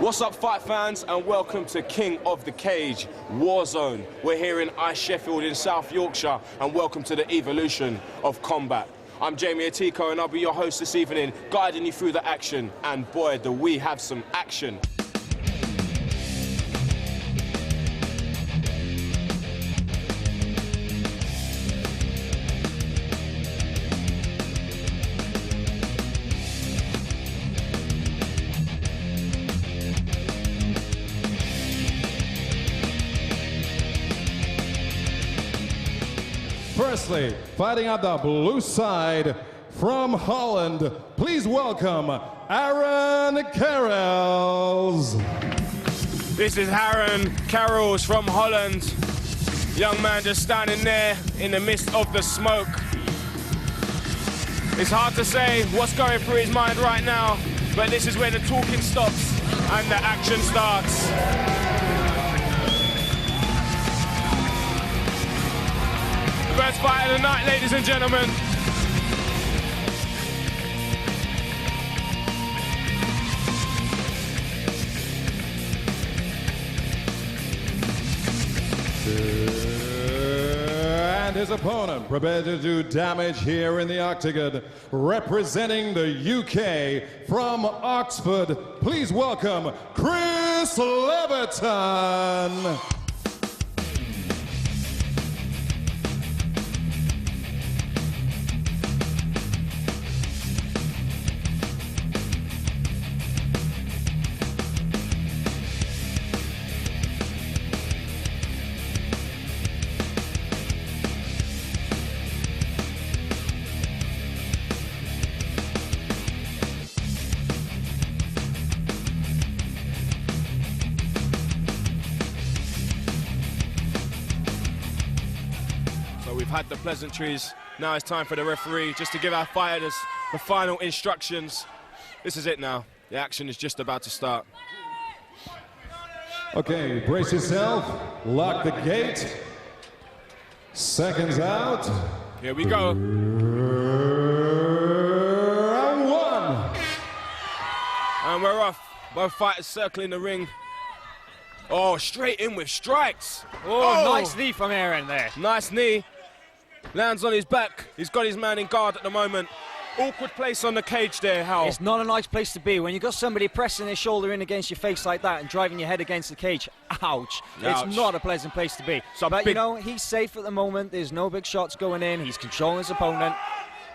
What's up, fight fans, and welcome to King of the Cage, Warzone. We're here in Ice Sheffield in South Yorkshire, and welcome to the evolution of combat. I'm Jamie Atiko, and I'll be your host this evening, guiding you through the action. And boy, do we have some action. Firstly, fighting on the blue side from Holland, please welcome Aaron Karels. This is Aaron Karels from Holland. Young man just standing there in the midst of the smoke. It's hard to say what's going through his mind right now, but this is where the talking stops and the action starts. First fight of the night, ladies and gentlemen. And his opponent prepared to do damage here in the octagon, representing the UK from Oxford. Please welcome Chris Leverton. We've had the pleasantries. Now it's time for the referee just to give our fighters the final instructions. This is it now. The action is just about to start. Okay, brace yourself. Lock the gate. Seconds out. Here we go. Round one. And we're off. Both fighters circling the ring. Oh, straight in with strikes. Oh, nice knee from Aaron there. Nice knee. Lands on his back. He's got his man in guard at the moment. Awkward place on the cage there, Hal. It's not a nice place to be. When you've got somebody pressing their shoulder in against your face like that and driving your head against the cage, ouch. Ouch. It's not a pleasant place to be. So but, big... you know, he's safe at the moment. There's no big shots going in. He's controlling his opponent.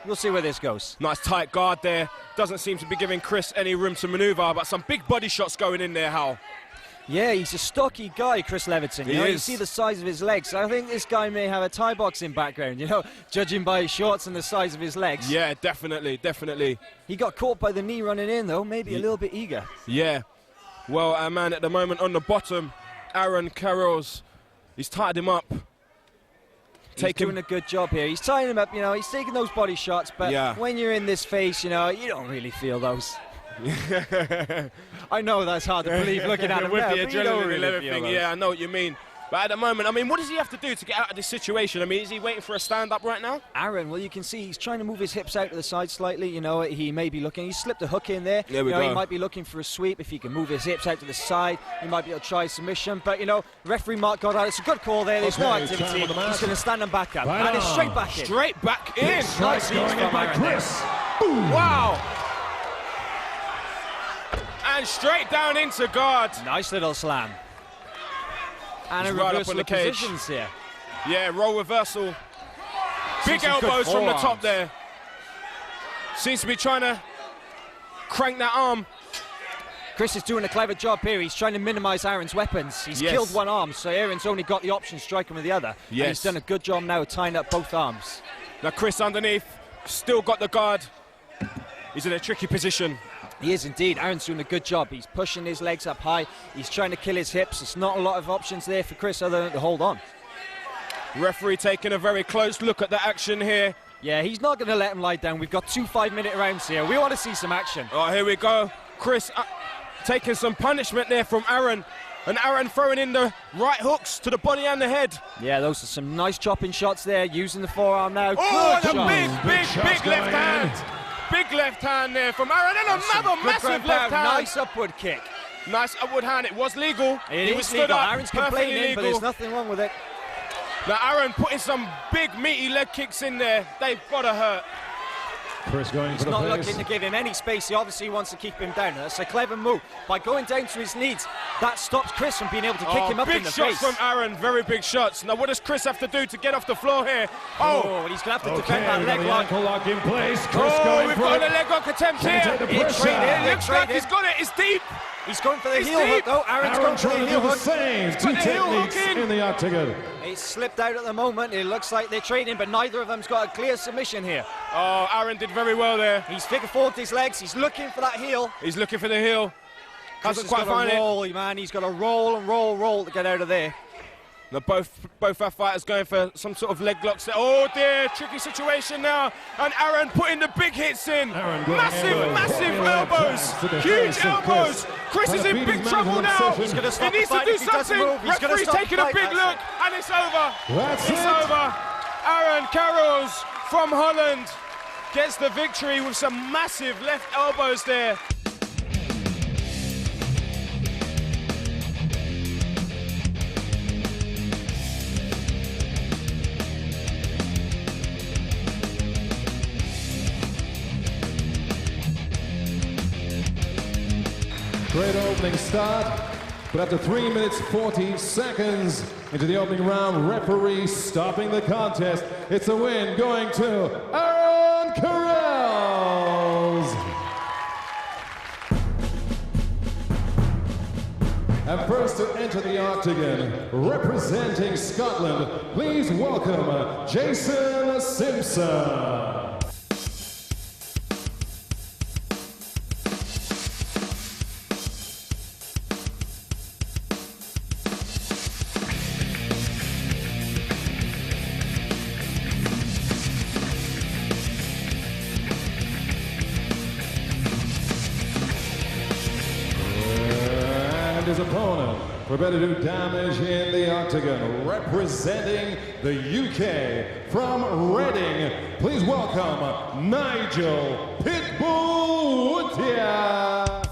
We'll see where this goes. Nice tight guard there. Doesn't seem to be giving Chris any room to maneuver, but some big body shots going in there, Hal. Yeah, he's a stocky guy, Chris Leverton. You see the size of his legs. I think this guy may have a Thai boxing background, judging by his shorts and the size of his legs. Yeah, definitely, definitely. He got caught by the knee running in, though, maybe a little bit eager. Yeah. Well, our man at the moment on the bottom, Aaron Karels, he's tied him up. He's doing a good job here. He's tying him up, he's taking those body shots, but when you're in this face, you don't really feel those. I know that's hard to believe looking at him with now, the but you adrenaline don't and really everything. feel Yeah, I know what you mean. But at the moment, what does he have to do to get out of this situation? Is he waiting for a stand-up right now? Aaron, well, you can see he's trying to move his hips out to the side slightly. He may be looking. He slipped a hook in there. There we go. He might be looking for a sweep. If he can move his hips out to the side, he might be able to try submission. But, referee Mark got out. It's a good call there. There's no activity. He's going to stand him back up. And it's straight back in. Straight back in. Nice going in by Chris. Wow. And straight down into guard. Nice little slam. And He's a right up reversal on the of cage. positions here. Yeah, roll reversal. Big some good elbows from the top forearms. there. Seems to be trying to crank that arm. Chris is doing a clever job here. He's trying to minimize Aaron's weapons. He's killed one arm, so Aaron's only got the option striking with the other. Yes. And he's done a good job now tying up both arms. Now Chris underneath, still got the guard. He's in a tricky position. He is indeed. Aaron's doing a good job. He's pushing his legs up high. He's trying to kill his hips. There's not a lot of options there for Chris other than to hold on. Referee taking a very close look at the action here. Yeah, he's not going to let him lie down. We've got 2 5-minute rounds here. We want to see some action. Oh, here we go. Chris taking some punishment there from Aaron. And Aaron throwing in the right hooks to the body and the head. Yeah, those are some nice chopping shots there, using the forearm now. Oh, good and a shot. big left hand. Big left hand there from Aaron, and another massive left hand. Nice upward kick. Nice upward hand. It was legal. It he is was stood legal. up. Aaron's Perfectly complaining, but legal. there's nothing wrong with it. Now Aaron putting some big meaty leg kicks in there. They've got to hurt. Chris going He's for the not face. looking to give him any space. He obviously wants to keep him down. That's a clever move. By going down to his knees, that stops Chris from being able to kick him up in the face. Big shots from Aaron, very big shots. Now what does Chris have to do to get off the floor here? Oh, and he's going to have to defend that leg lock. Ankle lock in place. Chris Oh, going we've for got it. a leg lock attempt Can he here. take the pressure? It looks like he's got it. It's deep. He's going for the It's heel deep. hook, though. Aaron's Aaron going for trying the to heel do the hook. same. Two Got the heel hook techniques in the octagon. He's slipped out at the moment. It looks like they're trading, but neither of them's got a clear submission here. Oh, Aaron did very well there. He's figure four'd his legs. He's looking for that heel. He's looking for the heel. Hasn't quite found it. Roll, man. He's got to roll and roll to get out of there. Now both our fighters going for some sort of leg locks there. Oh dear, tricky situation now. And Aaron putting the big hits in. Aaron going Massive elbow. elbows. To the Huge face of elbows. Chris is Trying to in beat big his man trouble to the now. session. He's gonna stop He needs the to fight do if he doesn't something. move. He's gonna Referee's stop the taking a fight. big That's look. And it's over. That's It's it. over. Aaron Carrolls from Holland gets the victory with some massive left elbows there. Great opening start, but after 3 minutes 40 seconds into the opening round, referee stopping the contest. It's a win going to Aaron Carrolls. And first to enter the octagon, representing Scotland, please welcome Jason Simpson. His opponent, prepared to do damage in the octagon, representing the UK from Reading. Please welcome Nigel Pitbull Woodya.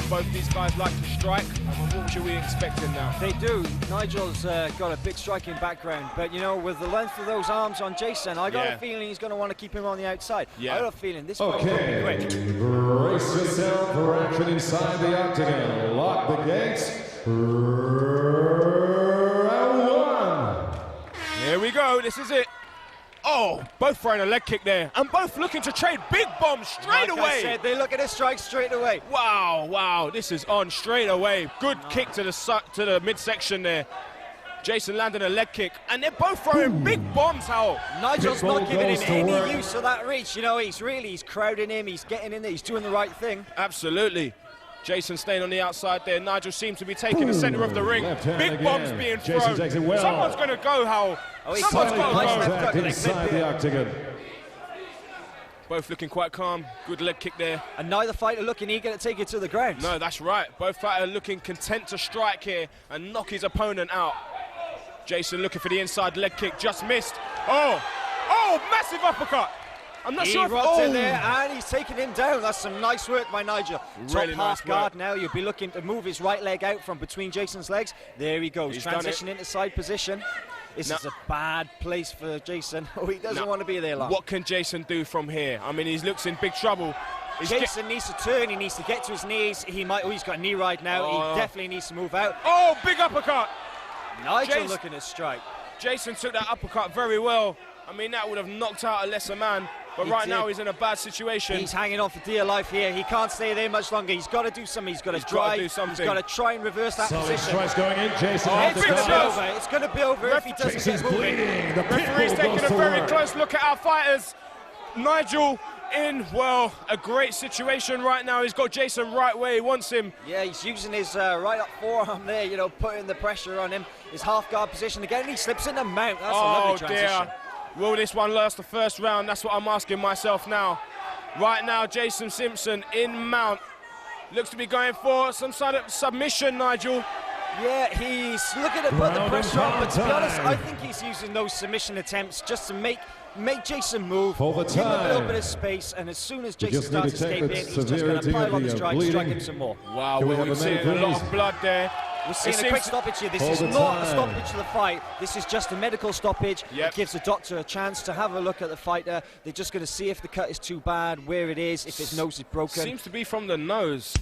Both these guys like to strike. What should we expecting now? They do. Nigel's got a big striking background, but you know, with the length of those arms on Jason, I got a feeling he's going to want to keep him on the outside. Yeah. I got a feeling this Okay, will be quick. brace yourself for action inside the octagon. Lock the gates. Round one. Here we go. This is it. Oh, both throwing a leg kick there, and both looking to trade big bombs straight away. I said, they look at his strike straight away. Wow, this is on straight away. Good kick to the midsection there. Jason landing a leg kick, and they're both throwing big bombs, Hal. Nigel's Pitbull not giving him goes to any work. use of that reach. You know, he's crowding him, he's getting in there, he's doing the right thing. Absolutely. Jason staying on the outside there. Nigel seems to be taking the centre of the ring. Left hand Big again. bombs being Jason thrown. takes it well. Someone's going to go, Hal. Oh, he's Someone's got got a to nice go. left Contact hook. inside the octagon. Both looking quite calm. Good leg kick there. And neither fighter looking eager to take it to the ground. No, that's right. Both fighters looking content to strike here and knock his opponent out. Jason looking for the inside leg kick, just missed. Oh, massive uppercut. I'm not sure if... He in there, and he's taking him down. That's some nice work by Nigel. Really Top nice half guard work. now. You'll be looking to move his right leg out from between Jason's legs. There he goes, He's done it. transitioning into side position. This Now- is a bad place for Jason. Oh, he doesn't want to be there long. What can Jason do from here? I mean, he looks in big trouble. Jason needs to turn, he needs to get to his knees. He's got a knee right now. Oh. He definitely needs to move out. Oh, big uppercut. Nigel Jason- looking to strike. Jason took that uppercut very well. I mean, that would have knocked out a lesser man. But He right did. now, he's in a bad situation. He's hanging on for dear life here. He can't stay there much longer. He's got to do something. He's got to gotta do something. He's got to try and reverse that Solid position. strikes going in. Jason Oh, off the big It's top. going to shots. be over. It's going to be over if he doesn't Jason's get moving. bleeding. The Referee's Pitbull taking goes a to very work. close look at our fighters. Nigel in, well, a great situation right now. He's got Jason right where he wants him. Yeah, he's using his right up forearm there, you know, putting the pressure on him. his half guard position again, and he slips in the mount. That's a lovely transition. Dear. Will this one last the first round? That's what I'm asking myself now. Right now, Jason Simpson in mount. Looks to be going for some sort of submission, Nigel. Yeah, he's looking to put the pressure on, but to be honest, I think he's using those submission attempts just to make Jason move, give him a little bit of space, and as soon as Jason starts escaping, he's just going to pile on the strike, strike him some more. Wow, we've seen a lot of blood there. We're seeing a quick stoppage here. This is not a stoppage to the fight. This is just a medical stoppage. It gives the doctor a chance to have a look at the fighter. They're just going to see if the cut is too bad, where it is, if his nose is broken. Seems to be from the nose.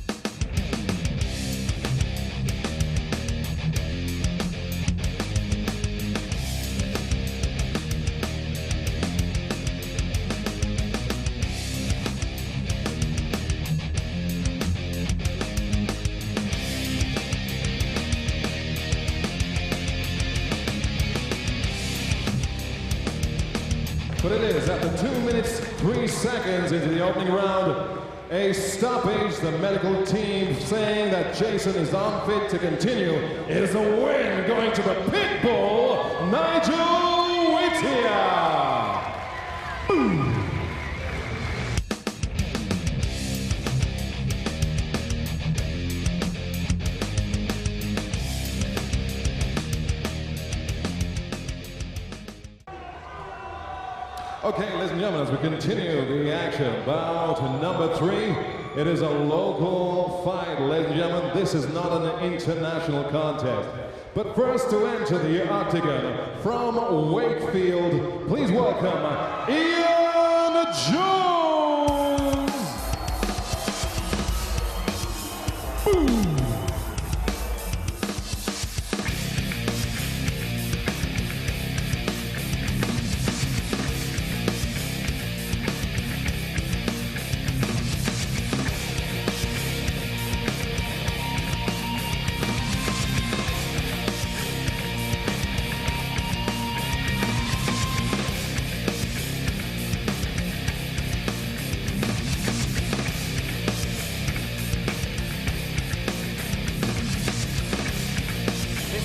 But it is after 2 minutes, 3 seconds into the opening round, a stoppage. The medical team saying that Jason is unfit to continue. It is a win going to the pit bull, Nigel Whittier. Boom. Okay, ladies and gentlemen, as we continue the action, bout number 3. It is a local fight, ladies and gentlemen. This is not an international contest. But first to enter the octagon from Wakefield, please welcome Ian Jones. Boom.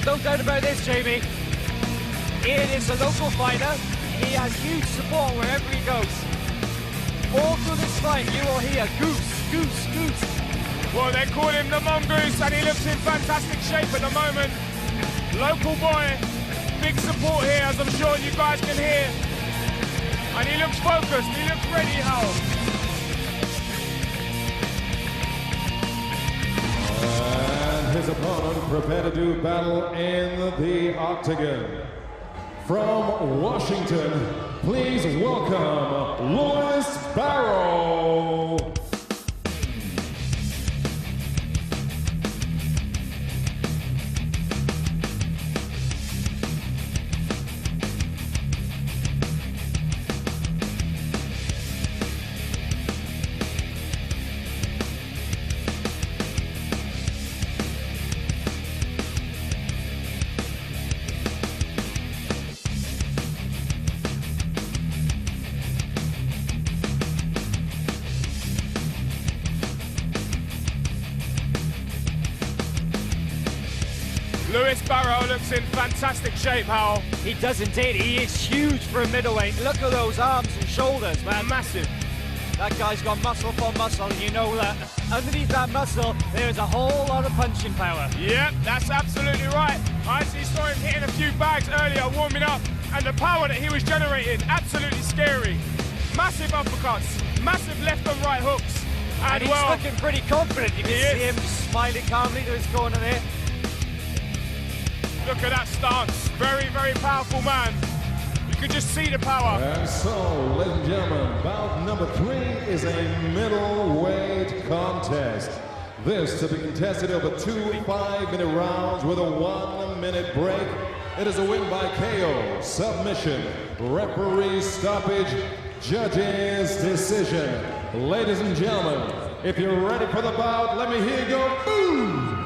No doubt about this, Jamie. Ian is a local fighter. He has huge support wherever he goes. All through this fight, you will hear goose, goose, goose. Well, they call him the mongoose, and he looks in fantastic shape at the moment. Local boy, big support here, as I'm sure you guys can hear. And he looks focused, he looks ready, Hal. His opponent prepared to do battle in the octagon. From Washington, please welcome Louis Barrow. Louis Barrow looks in fantastic shape, Hal. He does indeed. He is huge for a middleweight. Look at those arms and shoulders, man. Massive. That guy's got muscle for muscle, and you know that underneath that muscle, there is a whole lot of punching power. Yep, that's absolutely right. I actually saw him hitting a few bags earlier, warming up, and the power that he was generating, absolutely scary. Massive uppercuts, massive left and right hooks. And he's looking pretty confident. You can see him smiling calmly to his corner there. Look at that stance. Very, very powerful man. You can just see the power. And so, ladies and gentlemen, bout number 3 is a middleweight contest. This to be contested over 2 5-minute rounds with a 1-minute break. It is a win by KO, submission, referee stoppage, judges decision. Ladies and gentlemen, if you're ready for the bout, let me hear you go boom!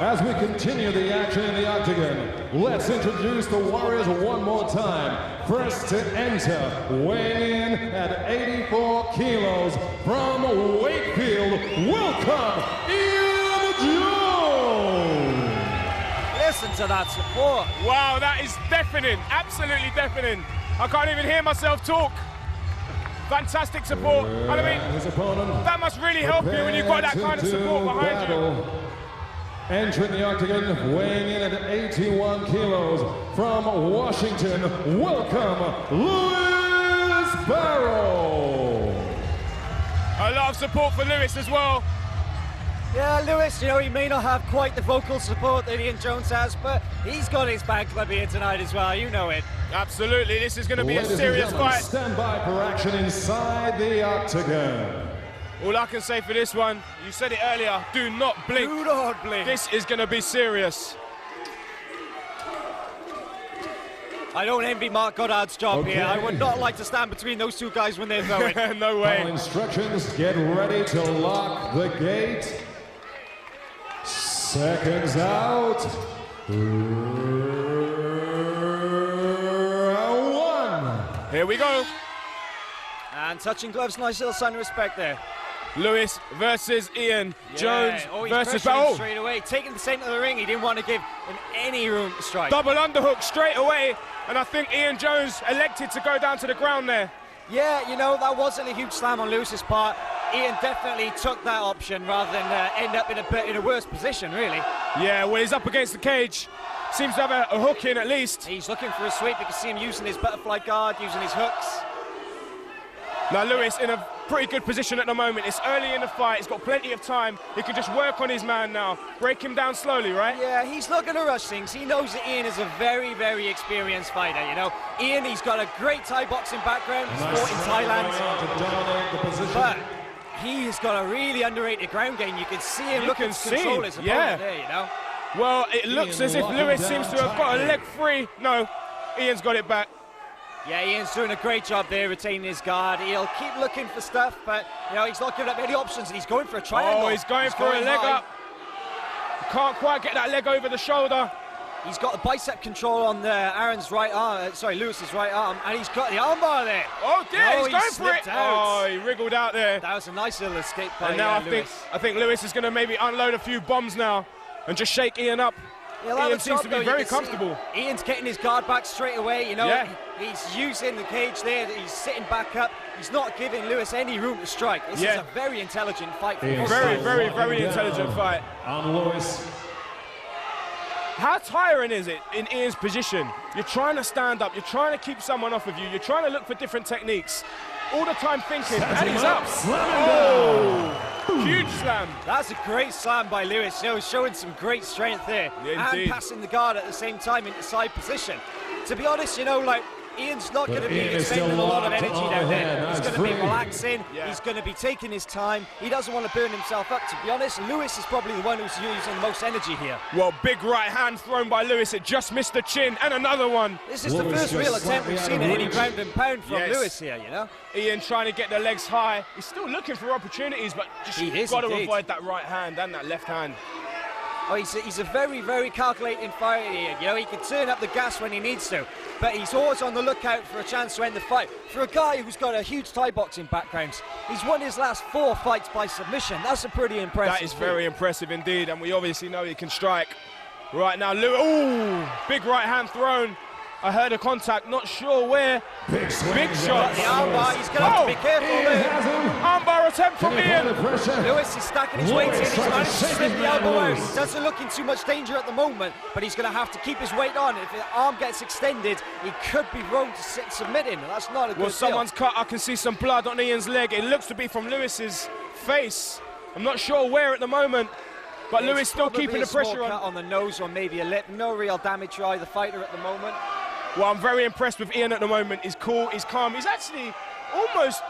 As we continue the action in the octagon, let's introduce the Warriors one more time. First to enter, weighing in at 84 kilos from Wakefield, welcome Ian Jones! Yes, Listen to that support. Wow, that is deafening, absolutely deafening. I can't even hear myself talk. Fantastic support. And I mean, that must really help you when you've got that kind of support behind you. Entering the octagon, weighing in at 81 kilos, from Washington, welcome, Lewis Barrow. A lot of support for Lewis as well. Yeah, Lewis, you know, he may not have quite the vocal support that Ian Jones has, but he's got his fan club here tonight as well, you know it. Absolutely, this is going to be a serious fight. Stand by for action inside the octagon. All I can say for this one, you said it earlier, do not blink. Do not blink. This is going to be serious. I don't envy Mark Goddard's job here. I would not like to stand between those two guys when they're throwing. No way. Final instructions, get ready to lock the gate. Seconds out. One. Here we go. And touching gloves, nice little sign of respect there. Lewis versus Ian Jones versus Barrow. Straight away, taking the centre of the ring. He didn't want to give him any room to strike. Double underhook straight away, and I think Ian Jones elected to go down to the ground there. Yeah, you know, that wasn't a huge slam on Lewis's part. Ian definitely took that option rather than end up in a worse position, really. Yeah, well, he's up against the cage. Seems to have a hook in at least. He's looking for a sweep. You can see him using his butterfly guard, using his hooks. Now Lewis in a pretty good position at the moment. It's early in the fight. He's got plenty of time. He can just work on his man now. Break him down slowly, right? Yeah, he's not going to rush things. He knows that Ian is a very, very experienced fighter, you know. Ian, he's got a great Thai boxing background. He's fought in Thailand. But he has got a really underrated ground game. You can see him looking to control his opponent there, you know. Well, it looks as if Lewis seems to have got a leg free. No, Ian's got it back. Yeah, Ian's doing a great job there, retaining his guard. He'll keep looking for stuff, but, you know, he's not giving up any options, and he's going for a triangle. Oh, he's going for a leg up. Can't quite get that leg over the shoulder. He's got the bicep control on Aaron's right arm, Lewis's right arm, and he's got the armbar there. Oh dear, he's going for it. Out. Oh, he wriggled out there. That was a nice little escape by And now Lewis. I think Lewis is going to maybe unload a few bombs now and just shake Ian up. Ian seems to be very comfortable. Ian's getting his guard back straight away, you know. Yeah. He's using the cage there, he's sitting back up. He's not giving Lewis any room to strike. This is a very intelligent fight. Very intelligent fight. On Lewis. How tiring is it in Ian's position? You're trying to stand up, you're trying to keep someone off of you, you're trying to look for different techniques. All the time thinking, and he's up. Oh, huge slam. That's a great slam by Lewis, you know, showing some great strength there. Yeah, and passing the guard at the same time into side position. To be honest, you know, like, Ian's not going to be expending a lot of energy down there. He's going to be relaxing, he's going to be taking his time. He doesn't want to burn himself up. To be honest, Lewis is probably the one who's using the most energy here. Well, big right hand thrown by Lewis. It just missed the chin, and another one. This is the first real attempt we've seen at any ground and pound from Lewis here, you know. Ian trying to get the legs high. He's still looking for opportunities, but just got to avoid that right hand and that left hand. Oh, he's a very, very calculating fighter here. You know, he can turn up the gas when he needs to, but he's always on the lookout for a chance to end the fight. For a guy who's got a huge Thai boxing background, he's won his last 4 fights by submission. That's a pretty impressive That is very impressive indeed, and we obviously know he can strike. Right now, Ooh, big right hand thrown. I heard a contact, not sure where. Big shot. The armbar, he's going to have to be careful there. Armbar attempt from Ian. Lewis is stacking his weight in. He's managed to slip the elbow out. He doesn't look in too much danger at the moment, but he's going to have to keep his weight on. If the arm gets extended, he could be prone to submit him. That's not a good deal. Well, someone's cut. I can see some blood on Ian's leg. It looks to be from Lewis's face. I'm not sure where at the moment. But Lewis still keeping the pressure on. Cut on the nose or maybe a lip. No real damage to either fighter at the moment. Well, I'm very impressed with Ian at the moment. He's cool, he's calm. He's actually almost,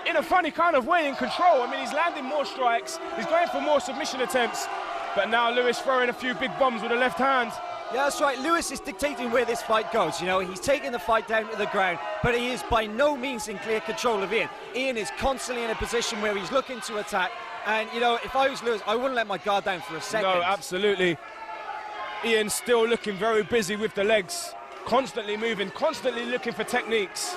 in a funny kind of way, in control. I mean, he's landing more strikes. He's going for more submission attempts. But now Lewis throwing a few big bombs with the left hand. Yeah, that's right. Lewis is dictating where this fight goes. You know, he's taking the fight down to the ground, but he is by no means in clear control of Ian. Ian is constantly in a position where he's looking to attack. And, you know, if I was Lewis, I wouldn't let my guard down for a second. No, absolutely. Ian's still looking very busy with the legs. Constantly moving, constantly looking for techniques.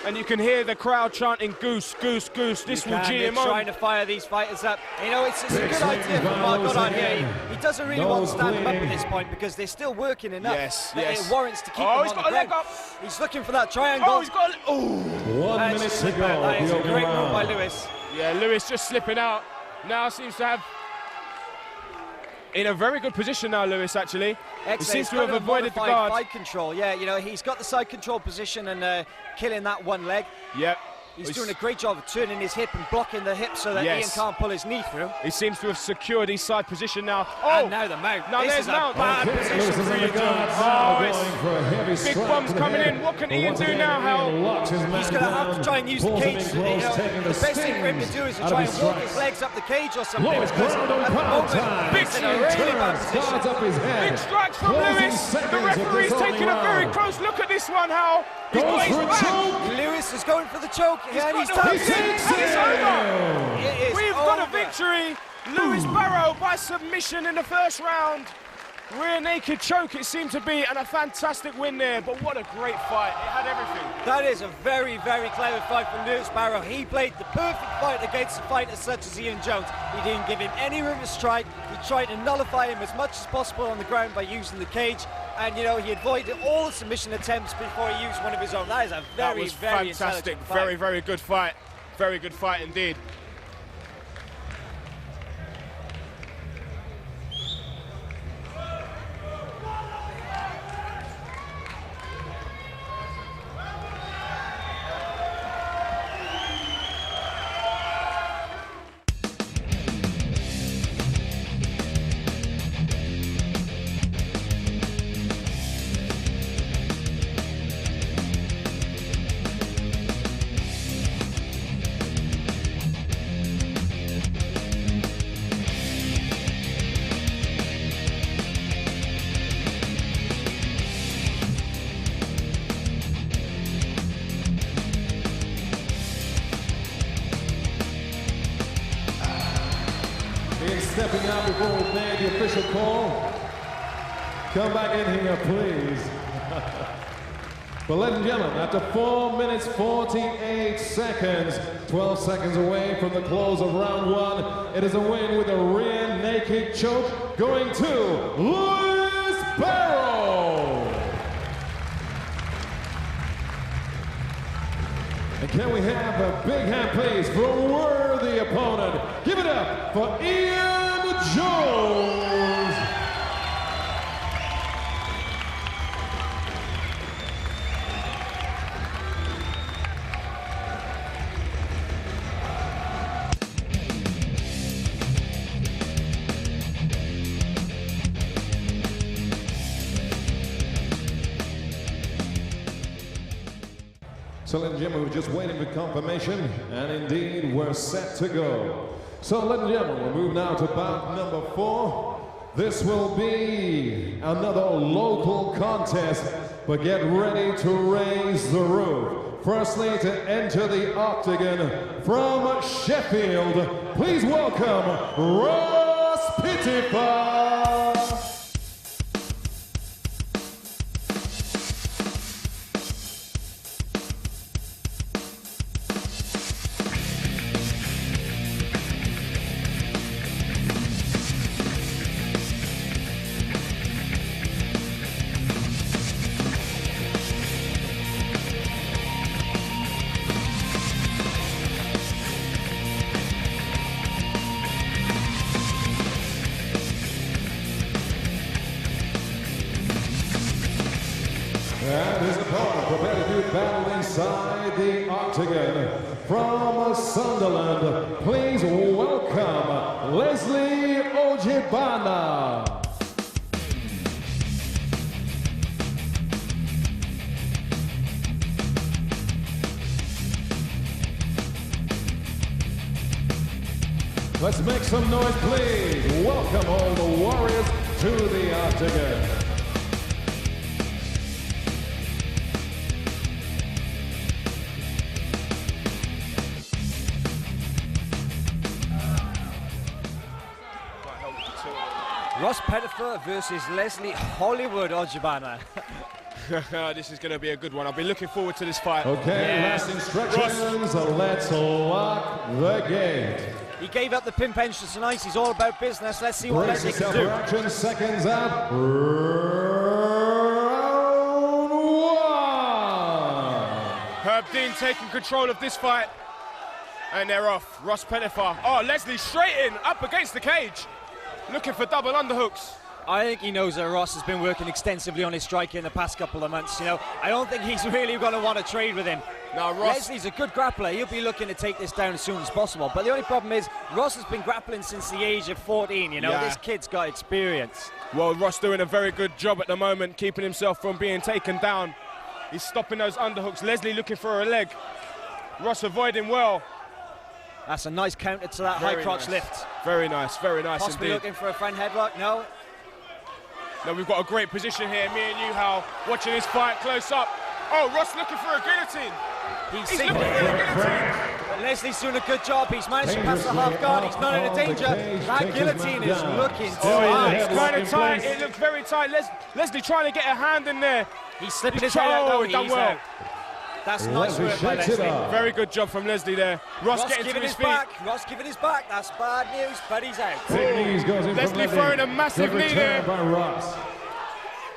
and you can hear the crowd chanting "Goose, Goose, Goose." This will G him on. Trying to fire these fighters up. You know, it's a good idea from Mark Goddard here. He doesn't really want to stand them up at this point because they're still working enough. Yes, that yes. It warrants to keep them Oh, on he's the got a leg ground. up. He's looking for that triangle. Oh, he's got. Oh. 1 minute to go. That is a great move by Lewis. Yeah, Lewis just slipping out. Now seems to have in a very good position now, Lewis, actually. He seems to have avoided the guard. Side control, yeah, you know, he's got the side control position and killing that one leg. Yep. He's doing a great job of turning his hip and blocking the hip so that Ian can't pull his knee through. He seems to have secured his side position now. Oh! And now the mount. Now this there's is Mount. a bad position for Ian Jones. Big bombs coming in. What can Ian do now, Hal? He's going to have to try and use the cage. You know, the best thing for him to do is to try and walk his legs up the cage or something. Because at the moment, he's in a really bad position. Big strikes from Lewis. The referee's taking a very close look at this one, Hal. He's got his back. Lewis is going for the choke. And he's over. We've got a victory. Lewis Barrow by submission in the first round. Rear naked choke it seemed to be, and a fantastic win there, but what a great fight. It had everything. That is a very, very clever fight from Lewis Barrow. He played the perfect fight against a fighter such as Ian Jones. He didn't give him any room to strike. He tried to nullify him as much as possible on the ground by using the cage. And, you know, he avoided all the submission attempts before he used one of his own. That is a very, very fantastic, intelligent fight. very, very good fight. Very good fight indeed. Stepping out before we made the official call. Come back in here, please. But ladies and gentlemen, after 4 minutes 48 seconds, 12 seconds away from the close of round one, it is a win with a rear naked choke going to Lewis Barrow. And can we have a big hand, please, for a worthy opponent? Give it up for Ian Jones. So, ladies and gentlemen, we're just waiting for confirmation, and indeed, we're set to go. So, ladies and gentlemen, we'll move now to bout number 4. This will be another local contest, but get ready to raise the roof. Firstly, to enter the octagon from Sheffield, please welcome Ross Pittifer. And his opponent, prepare to do battle inside the octagon. From Sunderland, please welcome Leslie Ojibana. Let's make some noise, please. Welcome all the warriors to the octagon. Ross Pittifer versus Leslie Hollywood Ojibana. This is going to be a good one. I've been looking forward to this fight. Okay, last instructions. Let's lock the gate. He gave up the pimp entrance tonight. He's all about business. Let's see what Leslie can do. Action, seconds out. Round one. Herb Dean taking control of this fight. And they're off. Ross Pettifar. Oh, Leslie straight in, up against the cage. Looking for double underhooks. I think he knows that Ross has been working extensively on his striking in the past couple of months. You know, I don't think he's really going to want to trade with him. Now, Ross... Leslie's a good grappler. He'll be looking to take this down as soon as possible. But the only problem is, Ross has been grappling since the age of 14. You know, This kid's got experience. Well, Ross doing a very good job at the moment, keeping himself from being taken down. He's stopping those underhooks. Leslie looking for a leg. Ross avoiding well. That's a nice counter to that high crotch lift. Very nice Possibly indeed. looking for a front headlock. No. Now we've got a great position here, me and you, Hal, watching this fight close up. Oh, Ross looking for a guillotine. He's looking for a guillotine. But Leslie's doing a good job. He's managed to pass the half guard. He's not in danger. That guillotine is looking tight. It's kind of tight. It looks very tight. Leslie trying to get a hand in there. He's slipping his head out. Done well. That's nice work by Leslie. Very good job from Leslie there. Ross getting to his feet. Ross giving his back. That's bad news, but he's out. Leslie throwing a massive knee there.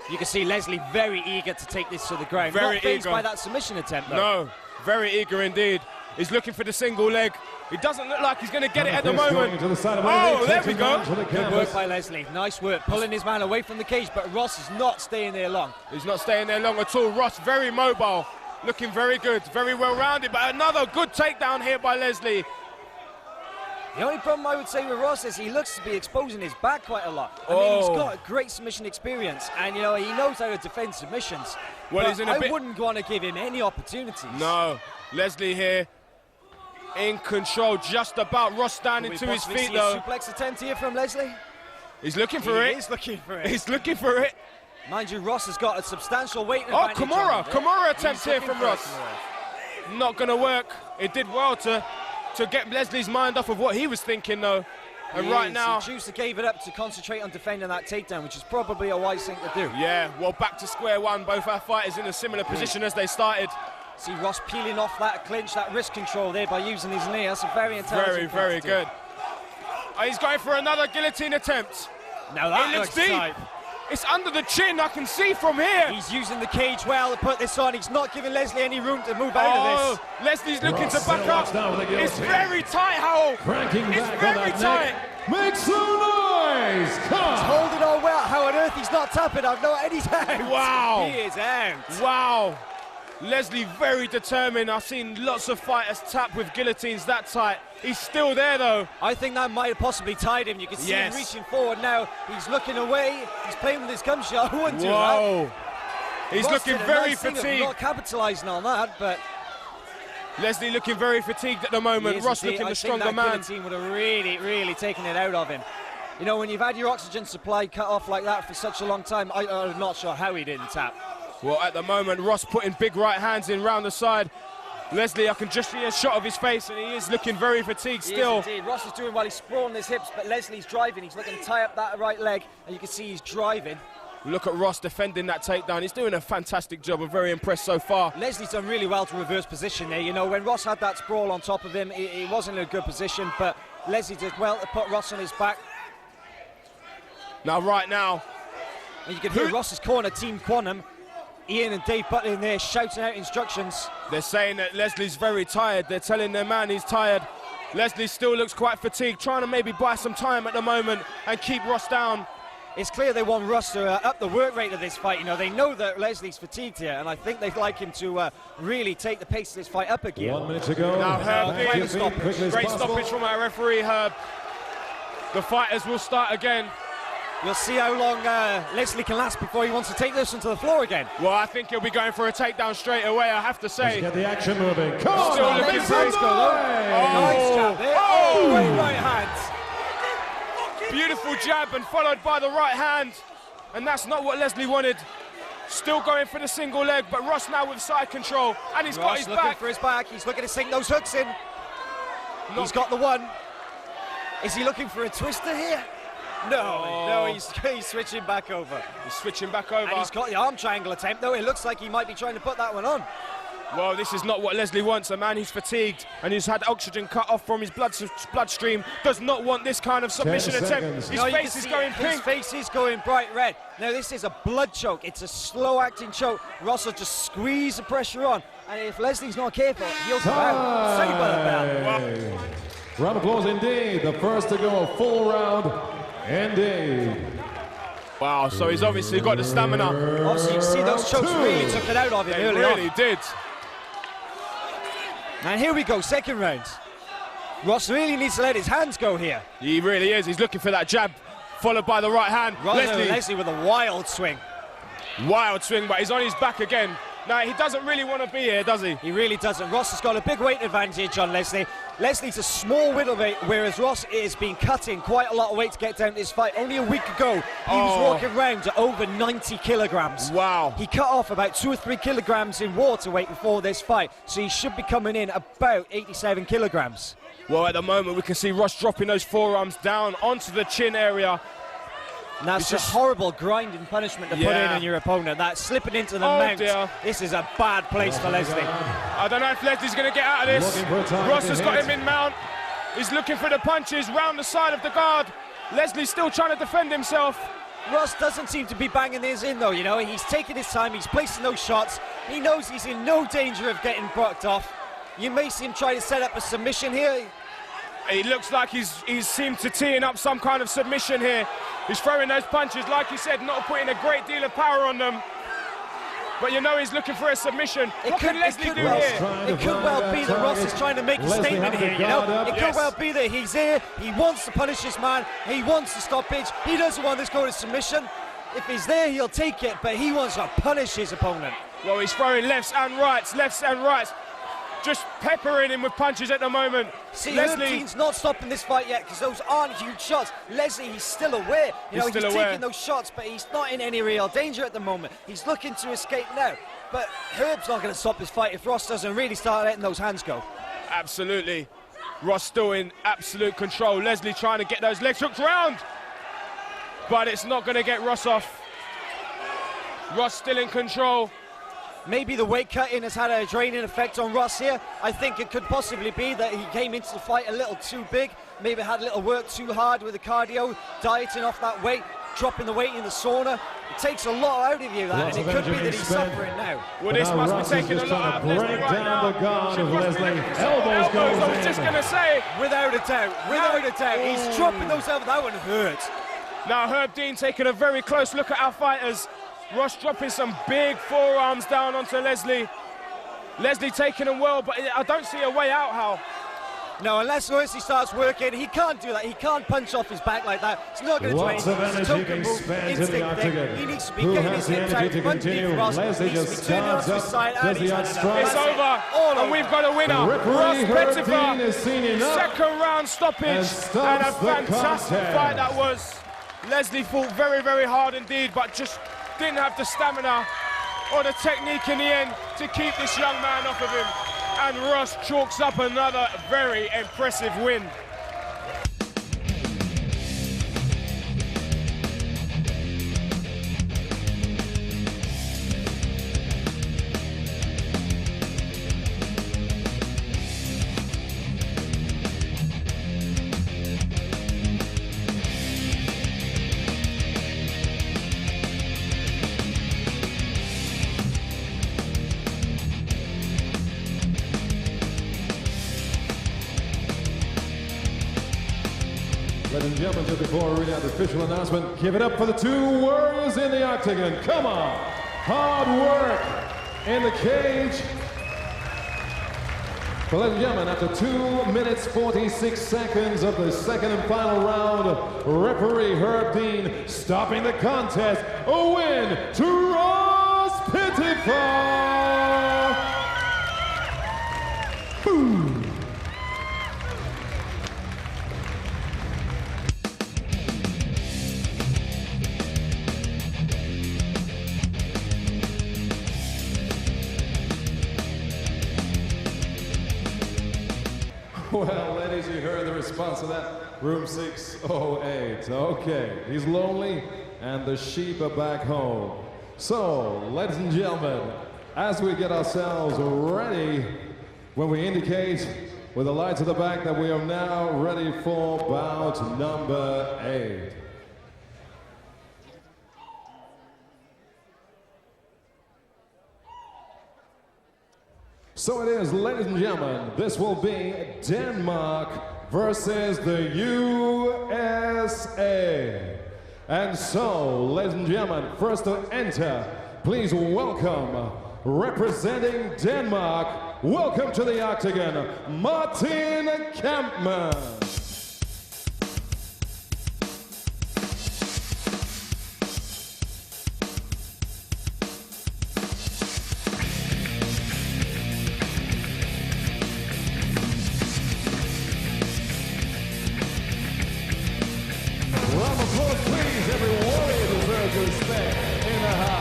You can see Leslie very eager to take this to the ground. Very Not fazed eager. by that submission attempt, though. No, very eager indeed. He's looking for the single leg. It doesn't look like he's going to get it at the moment. Oh, there we go. Good work by Leslie. Nice work. Pulling his man away from the cage, but Ross is not staying there long. He's not staying there long at all. Ross very mobile. Looking very good, very well rounded, but another good takedown here by Leslie. The only problem I would say with Ross is he looks to be exposing his back quite a lot. I mean, he's got a great submission experience, and you know he knows how to defend submissions. Well, but I wouldn't want to give him any opportunities. No, Leslie here in control, just about. Ross standing to his feet though. A suplex attempt here from Leslie. He's looking for it. He's looking for it. He's looking for it. Mind you, Ross has got a substantial weight advantage. Kimura attempt here from Ross. Not going to work. It did well to get Leslie's mind off of what he was thinking, though. And right now... He chose to give it up to concentrate on defending that takedown, which is probably a wise thing to do. Yeah, well, back to square one. Both our fighters in a similar position as they started. See Ross peeling off that clinch, that wrist control there by using his knee. That's a very intelligent Very good. Oh, he's going for another guillotine attempt. Now that looks deep. Tight. It's under the chin, I can see from here. He's using the cage well to put this on. He's not giving Leslie any room to move out of this. Leslie's looking to back up. It's very tight, Howell. It's very tight. Make some noise. He's holding on well. How on earth he's not tapping? I've no any doubt. Wow. He is out. Wow. Leslie very determined. I've seen lots of fighters tap with guillotines that tight. He's still there though. I think that might have possibly tied him. You can see him reaching forward now. He's looking away. He's playing with his gum shot. I wouldn't do that. He's looking very fatigued. Not capitalising on that, but Leslie looking very fatigued at the moment. Ross looking the stronger man. The team would have really taken it out of him. You know, when you've had your oxygen supply cut off like that for such a long time, I'm not sure how he didn't tap. Well, at the moment, Ross putting big right hands in round the side. Leslie, I can just see a shot of his face, and he is looking very fatigued still. Indeed. Ross is doing well. He's sprawling his hips, but Leslie's driving. He's looking to tie up that right leg, and you can see he's driving. Look at Ross defending that takedown. He's doing a fantastic job. I'm very impressed so far. Leslie's done really well to reverse position there. You know, when Ross had that sprawl on top of him, he wasn't in a good position, but Leslie did well to put Ross on his back. Now, right now, and you can hear Ross's corner, Team Quantum. Ian and Dave Butler in there shouting out instructions. They're saying that Leslie's very tired. They're telling their man he's tired. Leslie still looks quite fatigued, trying to maybe buy some time at the moment and keep Ross down. It's clear they want Ross to up the work rate of this fight. You know, they know that Leslie's fatigued here, and I think they'd like him to really take the pace of this fight up again. 1 minute to go. Now Herb, great stoppage from our referee, Herb. The fighters will start again. We'll see how long Leslie can last before he wants to take this one to the floor again. Well, I think he'll be going for a takedown straight away, I have to say. Let's get the action moving. Come on, still looking very good. Nice jab there. Great right hand. Beautiful jab and followed by the right hand. And that's not what Leslie wanted. Still going for the single leg, but Ross now with side control. And he's got his back. Looking for his back. He's looking to sink those hooks in. He's got the one. Is he looking for a twister here? No, he's switching back over. He's switching back over. And he's got the arm triangle attempt, though. It looks like he might be trying to put that one on. Well, this is not what Leslie wants. A man who's fatigued and who's had oxygen cut off from his bloodstream does not want this kind of submission attempt. His face is going pink. His face is going bright red. Now, this is a blood choke. It's a slow-acting choke. Ross will just squeeze the pressure on. And if Leslie's not careful, he'll come out. Saved by the bell. Round of applause indeed. The first to go a full round indeed. Wow, so he's obviously got the stamina. Obviously, you see those chokes really took it out of him early on. They really did. And here we go, second round. Ross really needs to let his hands go here. He really is. He's looking for that jab, followed by the right hand. Leslie with a wild swing. Wild swing, but he's on his back again. Now, he doesn't really want to be here, does he? He really doesn't. Ross has got a big weight advantage on Leslie. Leslie's a small middleweight, whereas Ross is being cutting quite a lot of weight to get down to this fight. Only a week ago, he was walking around at over 90 kilograms. Wow. He cut off about 2 or 3 kilograms in water weight before this fight, so he should be coming in about 87 kilograms. Well, at the moment, we can see Ross dropping those forearms down onto the chin area. And that's just horrible grinding punishment to put in on your opponent. That's slipping into the mount. Dear. This is a bad place for Leslie. I don't know if Leslie's going to get out of this. Ross has got him in mount. He's looking for the punches round the side of the guard. Leslie's still trying to defend himself. Ross doesn't seem to be banging his in, though, you know. He's taking his time. He's placing those shots. He knows he's in no danger of getting blocked off. You may see him try to set up a submission here. It looks like he's seemed to teeing up some kind of submission here. He's throwing those punches, like you said, not putting a great deal of power on them. But you know he's looking for a submission. What can Leslie do here? It could well be that Ross is trying to make a statement here, you know? It could well be that he's here, he wants to punish this man, he wants the stoppage, he doesn't want this go to submission. If he's there, he'll take it, but he wants to punish his opponent. Well, he's throwing lefts and rights, just peppering him with punches at the moment. See, Leslie's not stopping this fight yet because those aren't huge shots. Leslie, he's still aware. He's taking those shots, but he's not in any real danger at the moment. He's looking to escape now. But Herb's not going to stop this fight if Ross doesn't really start letting those hands go. Absolutely. Ross still in absolute control. Leslie trying to get those legs hooked round. But it's not going to get Ross off. Ross still in control. Maybe the weight cutting has had a draining effect on Ross here. I think it could possibly be that he came into the fight a little too big, maybe had a little work too hard with the cardio, dieting off that weight, dropping the weight in the sauna. It takes a lot out of you, that, and it could be that he's suffering now. Well, this must be taking a lot out of Leslie right now. The guard of Leslie. Elbows goes I was just going to say. Without a doubt, he's dropping those elbows. That one hurts. Now Herb Dean taking a very close look at our fighters. Ross dropping some big forearms down onto Leslie. Leslie taking them well, but I don't see a way out, Hal. No, unless he starts working, he can't do that. He can't punch off his back like that. It's not going to do anything. It's a token move, instinct thing. He needs to be getting his hips out underneath Ross. He needs to be turning on to his side. It's over, and we've got a winner. Ross Pettifer, second round stoppage, and a fantastic fight that was. Leslie fought very, very hard indeed, but just didn't have the stamina or the technique in the end to keep this young man off of him. And Ross chalks up another very impressive win. Ladies and gentlemen, just before we read out the official announcement, give it up for the two warriors in the octagon. Come on. Hard work in the cage. Well, ladies and gentlemen, after 2 minutes 46 seconds of the second and final round, referee Herb Dean stopping the contest. A win to Ross Pettifer. Boom. Well, ladies, you heard the response to that. Room 608. Okay, he's lonely and the sheep are back home. So, ladies and gentlemen, as we get ourselves ready, when we indicate with the lights at the back that we are now ready for bout number 8. So it is, ladies and gentlemen, this will be Denmark versus the USA. And so, ladies and gentlemen, first to enter, please welcome, representing Denmark, welcome to the octagon, Martin Kampmann. Round of applause, please. Every warrior deserves respect in the house.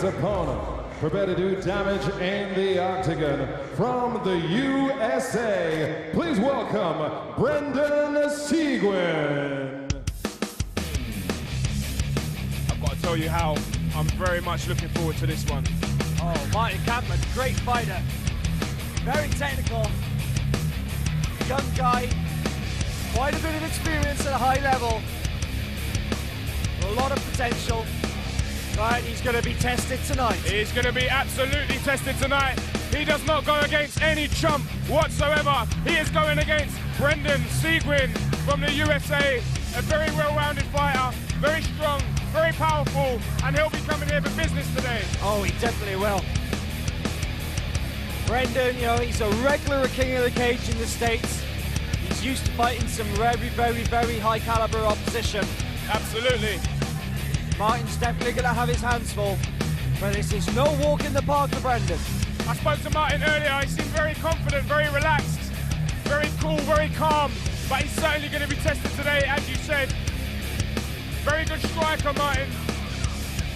Opponent, prepare to do damage in the octagon. From the USA, please welcome Brendan Seguin. I've got to tell you how I'm very much looking forward to this one. Oh, Martin Kampmann, great fighter. Very technical. Young guy. Quite a bit of experience at a high level. A lot of potential. Right, he's going to be tested tonight. He's going to be absolutely tested tonight. He does not go against any chump whatsoever. He is going against Brendan Seguin from the USA, a very well-rounded fighter, very strong, very powerful, and he'll be coming here for business today. Oh, he definitely will. Brendan, you know, he's a regular King of the Cage in the States. He's used to fighting some very, very, very high caliber opposition. Absolutely. Martin's definitely going to have his hands full, but this is no walk in the park for Brendan. I spoke to Martin earlier. He seemed very confident, very relaxed, very cool, very calm, but he's certainly going to be tested today, as you said. Very good striker, Martin.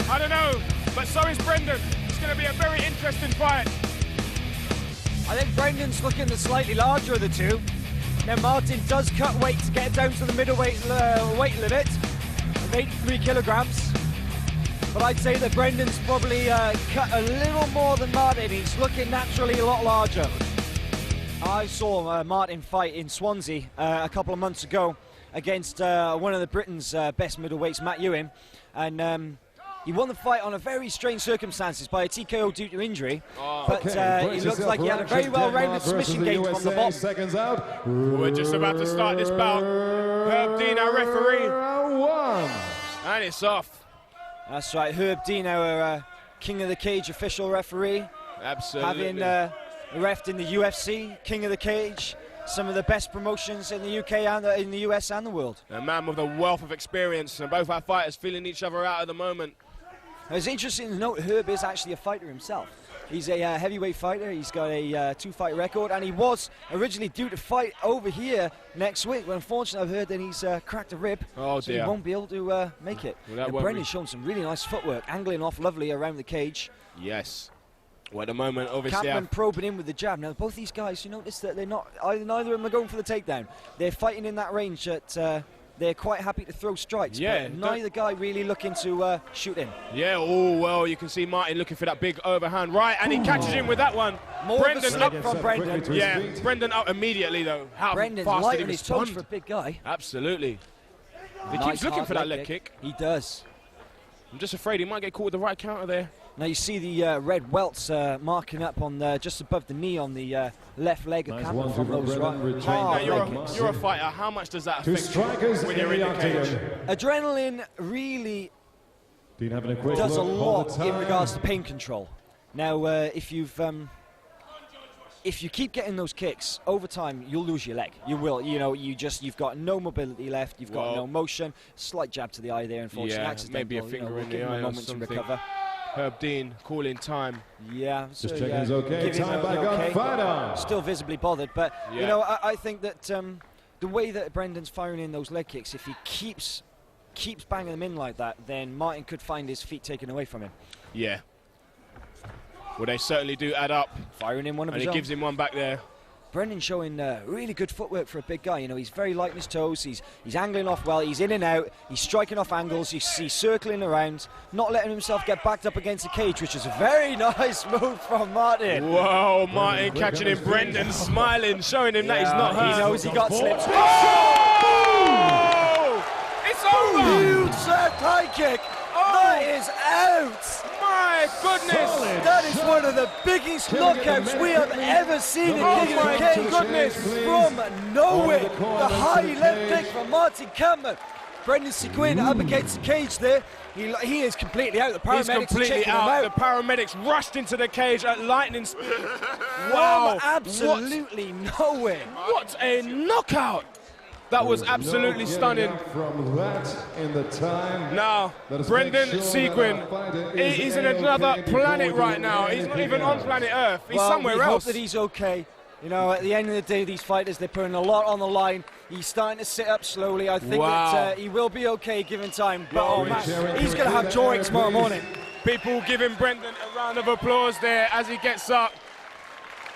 I don't know, but so is Brendan. It's going to be a very interesting fight. I think Brendan's looking the slightly larger of the two. Now Martin does cut weight to get down to the middleweight weight limit of 83 kilograms. But I'd say that Brendan's probably cut a little more than Martin. He's looking naturally a lot larger. I saw Martin fight in Swansea a couple of months ago against one of the Britain's best middleweights, Matt Ewing. And he won the fight on a very strange circumstances by a TKO due to injury. But he looks like he had a very well-rounded submission game from the bottom. Seconds out. We're just about to start this bout. Herb Dean, our referee. And it's off. That's right, Herb Dean, our King of the Cage official referee. Absolutely. Having refed in the UFC, King of the Cage, some of the best promotions in the UK and in the US and the world. A man with a wealth of experience, and both our fighters feeling each other out at the moment. It's interesting to note Herb is actually a fighter himself. He's a heavyweight fighter. He's got a two-fight record, and he was originally due to fight over here next week. But unfortunately, I've heard that he's cracked a rib, so he won't be able to make it. Well, Brendan's shown some really nice footwork, angling off lovely around the cage. Yes. Well, at the moment, obviously, Kampmann probing in with the jab. Now, both these guys, you notice that they're not, neither of them are going for the takedown. They're fighting in that range that they're quite happy to throw strikes, yeah, but neither guy really looking to shoot in. Yeah, oh, well, you can see Martin looking for that big overhand right, and he catches him with that one. More Brendan up from Brendan. Yeah, Brendan up immediately, though. How Brendan's fast light did he on his respond? toes for a big guy. Absolutely. He Nice keeps looking for that leg kick. He does. I'm just afraid he might get caught with the right counter there. Now you see the red welts marking up on just above the knee on the left leg of Campbell from those Now you're a fighter. How much does that affect you when you're in the cage? Adrenaline really does a lot in regards to pain control. Now, if you keep getting those kicks over time, you'll lose your leg. You will. You know, you've got no mobility left. You've got no motion. Slight jab to the eye there, unfortunately. Yeah, maybe a finger in the eye or something. To recover. Herb Dean calling time. Yeah, just checking he's okay. Time back on fighter. Still visibly bothered, but you know, I think that the way that Brendan's firing in those leg kicks, if he keeps banging them in like that, then Martin could find his feet taken away from him. Yeah. Well, they certainly do add up. Firing in one of his own. And he gives him one back there. Brendan showing really good footwork for a big guy. You know, he's very light in his toes. He's angling off well. He's in and out. He's striking off angles. He's circling around, not letting himself get backed up against the cage, which is a very nice move from Martin. Whoa, Martin catching him. Brendan smiling, showing him that he's not hurt. He knows he got slipped. Oh! It's over! Huge high kick. That is out. My goodness! That is one of the biggest knockouts we have ever seen in King of the Cage. Goodness! From nowhere, the high left kick from Martin Campbell. Brendan Seguin up against the cage there. He is completely out. The paramedics are checking him out. The paramedics rushed into the cage at lightning speed. Wow! Absolutely nowhere. What a knockout! That was absolutely stunning. From that in the time. Now, Brendan Seguin, he's in another planet right now. He's not even on planet Earth. He's somewhere else. We hope that he's okay. You know, at the end of the day, these fighters, they're putting a lot on the line. He's starting to sit up slowly. I think that he will be okay given time. But oh man, he's going to have joy tomorrow morning. People giving Brendan a round of applause there as he gets up.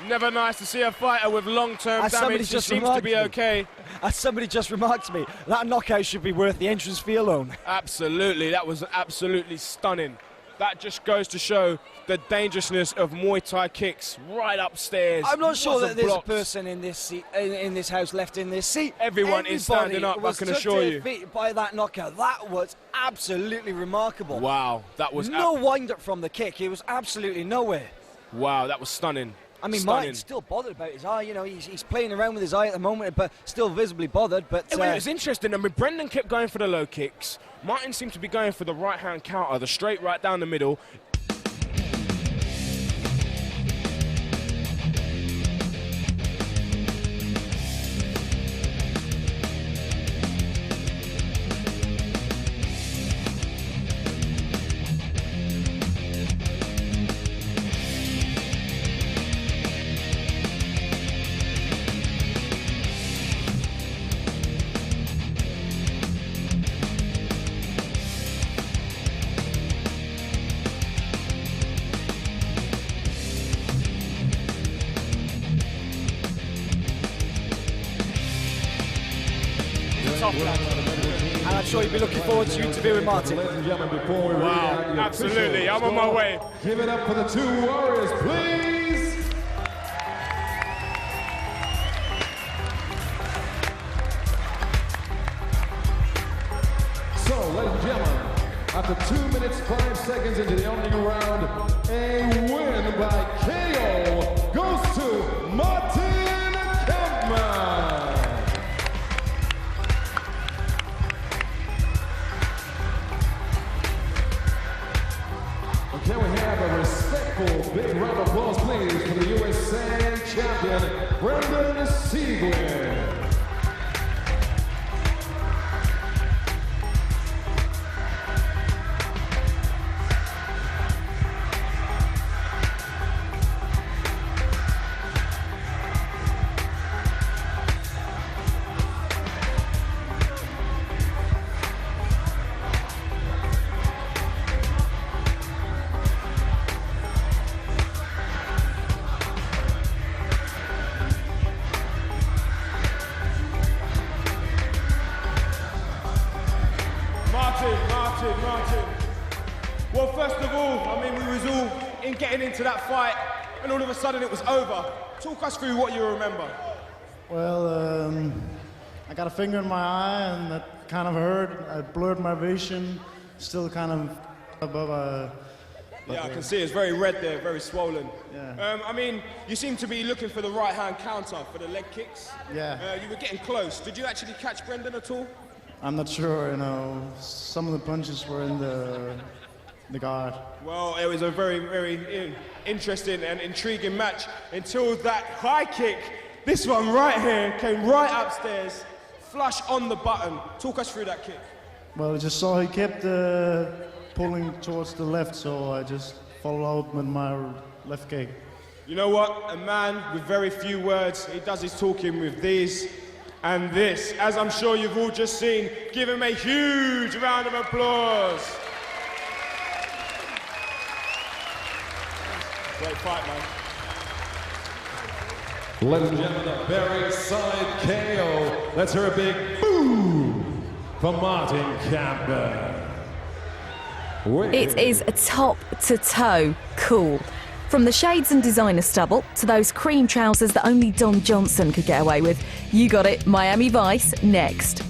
Never nice to see a fighter with long-term damage who seems to be okay. As somebody just remarked to me, that knockout should be worth the entrance fee alone. Absolutely, that was absolutely stunning. That just goes to show the dangerousness of Muay Thai kicks right upstairs. I'm not sure that there's a person in this seat, in this house left in this seat. Everybody is standing up, I can assure you. By that knockout, that was absolutely remarkable. Wow, that was no wind-up from the kick. It was absolutely nowhere. Wow, that was stunning. I mean, Martin's still bothered about his eye. You know, he's playing around with his eye at the moment, but still visibly bothered. But it was interesting. I mean, Brendan kept going for the low kicks. Martin seemed to be going for the right-hand counter, the straight right down the middle. And I'm sure you'll be looking forward to interviewing Martin. Wow, absolutely, I'm on my way. Give it up for the two warriors, please. So, ladies and gentlemen, after 2 minutes, 5 seconds into the opening round, a win by KO goes to Martin Campbell. Can we have a respectful big round of applause, please, for the USA champion, Brendan Seguin. Martin. Well, first of all, I mean, we was all in getting into that fight, and all of a sudden it was over. Talk us through what you remember. Well, I got a finger in my eye, and that kind of hurt. I blurred my vision, still kind of above Yeah, I can see it's very red there, very swollen. Yeah. I mean, you seem to be looking for the right-hand counter for the leg kicks. Yeah. You were getting close. Did you actually catch Brendan at all? I'm not sure, you know, some of the punches were in the guard. Well, it was a very, very interesting and intriguing match until that high kick, this one right here, came right upstairs, flush on the button. Talk us through that kick. Well, I just saw he kept pulling towards the left, so I just followed with my left kick. You know what? A man with very few words, he does his talking with these and this. As I'm sure you've all just seen, give him a huge round of applause. Great fight, man. Ladies and gentlemen, a very solid KO. Let's hear a big boom for Martin Campbell. It is top to toe cool. From the shades and designer stubble to those cream trousers that only Don Johnson could get away with. You got it, Miami Vice next.